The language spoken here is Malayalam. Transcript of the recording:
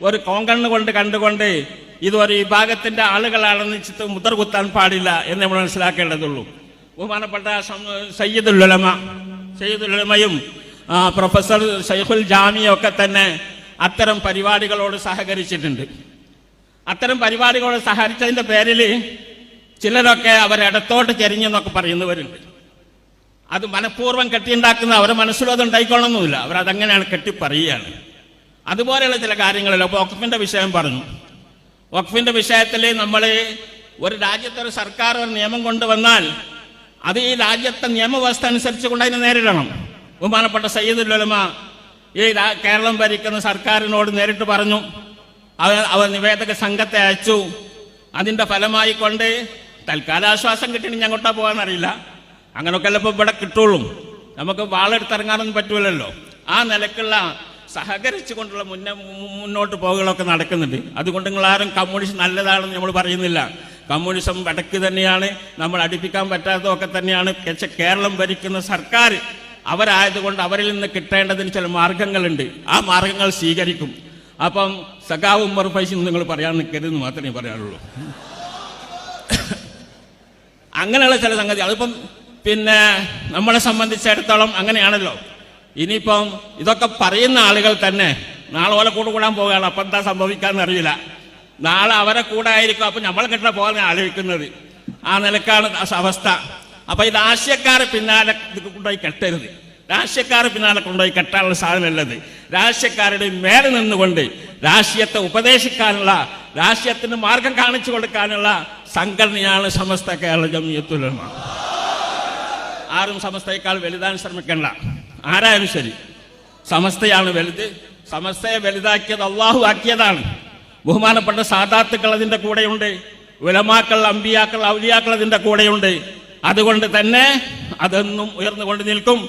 ഒരു കോങ്കണ്ണ് കൊണ്ട് കണ്ടുകൊണ്ട് ഇതൊരു വിഭാഗത്തിന്റെ ആളുകളാണെന്ന് മുദ്ര കുത്താൻ പാടില്ല എന്ന് നമ്മൾ മനസ്സിലാക്കേണ്ടതുള്ളൂ. ബഹുമാനപ്പെട്ട സയ്യിദുൽ ഉലമയും പ്രൊഫസർ ഷൈഖുൽ ജാമിയും ഒക്കെ തന്നെ അത്തരം പരിപാടികളോട് സഹകരിച്ചിട്ടുണ്ട്. അത്തരം പരിപാടികളോട് സഹകരിച്ചതിന്റെ പേരിൽ ചിലരൊക്കെ അവരിടത്തോട്ട് ചെരിഞ്ഞെന്നൊക്കെ പറയുന്നവരുണ്ട്. അത് മനഃപൂർവ്വം കെട്ടിയുണ്ടാക്കുന്ന അവരുടെ മനസ്സിലും അത് ഉണ്ടായിക്കൊള്ളണമെന്നില്ല, അവരതങ്ങനെയാണ് കെട്ടിപ്പറയുകയാണ്. അതുപോലെയുള്ള ചില കാര്യങ്ങളിൽ അപ്പോൾ വഖഫിന്റെ വിഷയം പറഞ്ഞു. വഖഫിന്റെ വിഷയത്തിൽ നമ്മൾ ഒരു രാജ്യത്തൊരു സർക്കാർ ഒരു നിയമം കൊണ്ടുവന്നാൽ അത് ഈ രാജ്യത്തെ നിയമവ്യവസ്ഥ അനുസരിച്ച് കൊണ്ട് അതിനെ നേരിടണം. ബഹുമാനപ്പെട്ട സയ്യിദുൽ ഉലമ ഈ കേരളം ഭരിക്കുന്ന സർക്കാരിനോട് നേരിട്ട് പറഞ്ഞു. അവർ നിവേദക സംഘത്തെ അയച്ചു. അതിൻ്റെ ഫലമായി കൊണ്ട് തൽക്കാല ആശ്വാസം കിട്ടിയിട്ട് ഞങ്ങോട്ടാ പോകാനറിയില്ല, അങ്ങനെയൊക്കെ അല്ല ഇപ്പോൾ ഇവിടെ കിട്ടുള്ളൂ. നമുക്ക് വാളെടുത്തിറങ്ങാനൊന്നും പറ്റൂലല്ലോ. ആ നിലക്കുള്ള സഹകരിച്ചു കൊണ്ടുള്ള മുന്നോട്ട് പോകുകളൊക്കെ നടക്കുന്നുണ്ട്. അതുകൊണ്ട് നിങ്ങളാരും കമ്മ്യൂണിസ്റ്റ് നല്ലതാണെന്ന് നമ്മൾ പറയുന്നില്ല. കമ്മ്യൂണിസം വടക്ക് തന്നെയാണ്, നമ്മൾ അടുപ്പിക്കാൻ പറ്റാത്തതൊക്കെ തന്നെയാണ്. പക്ഷെ കേരളം ഭരിക്കുന്ന സർക്കാർ അവരായതുകൊണ്ട് അവരിൽ നിന്ന് കിട്ടേണ്ടതിന് ചില മാർഗങ്ങളുണ്ട്, ആ മാർഗങ്ങൾ സ്വീകരിക്കും. അപ്പം സഖാവ് ഉമർ ഫൈസി നിങ്ങൾ പറയാൻ നിൽക്കരുതെന്ന് മാത്രമേ പറയാനുള്ളൂ. അങ്ങനെയുള്ള ചില സംഗതി അതിപ്പം പിന്നെ നമ്മളെ സംബന്ധിച്ചിടത്തോളം അങ്ങനെയാണല്ലോ. ഇനിയിപ്പം ഇതൊക്കെ പറയുന്ന ആളുകൾ തന്നെ നാളെ ഓലെ കൂടാൻ പോവുകയാണ്. അപ്പം എന്താ സംഭവിക്കാന്ന് അറിയില്ല. നാളെ അവരെ കൂടെ ആയിരിക്കും. അപ്പം നമ്മൾ കെട്ടാൻ പോകാൻ ആലോചിക്കുന്നത്. ആ നിലക്കാണ് അവസ്ഥ. അപ്പൊ ഈ രാഷ്ട്രീയക്കാരെ പിന്നാലെ കൊണ്ടുപോയി കെട്ടരുത്. രാഷ്ട്രീയക്കാരെ പിന്നാലെ കൊണ്ടുപോയി കെട്ടാനുള്ള സാധനമല്ലത്. രാഷ്ട്രീയക്കാരുടെ മേലെ നിന്നുകൊണ്ട് രാഷ്ട്രീയത്തെ ഉപദേശിക്കാനുള്ള, രാഷ്ട്രീയത്തിന് മാർഗം കാണിച്ചു കൊടുക്കാനുള്ള സംഘടനയാണ് സമസ്ത കേരള ജംഇയ്യത്തുൽ ഉലമ. ആരും സമസ്തയേക്കാൾ വലുതാൻ ശ്രമിക്കണ്ട. ആരായാലും ശരി, സമസ്തയാണ് വലുത്. സമസ്തയെ വലുതാക്കിയത് അള്ളാഹു ആക്കിയതാണ്. ബഹുമാനപ്പെട്ട സാദാത്തുക്കൾ അതിൻ്റെ കൂടെയുണ്ട്, ഉലമാക്കൾ, അമ്പിയാക്കൾ, ഔലിയാക്കൾ അതിൻ്റെ കൂടെയുണ്ട്. അതുകൊണ്ട് തന്നെ അതെന്നും ഉയർന്നുകൊണ്ട് നിൽക്കും.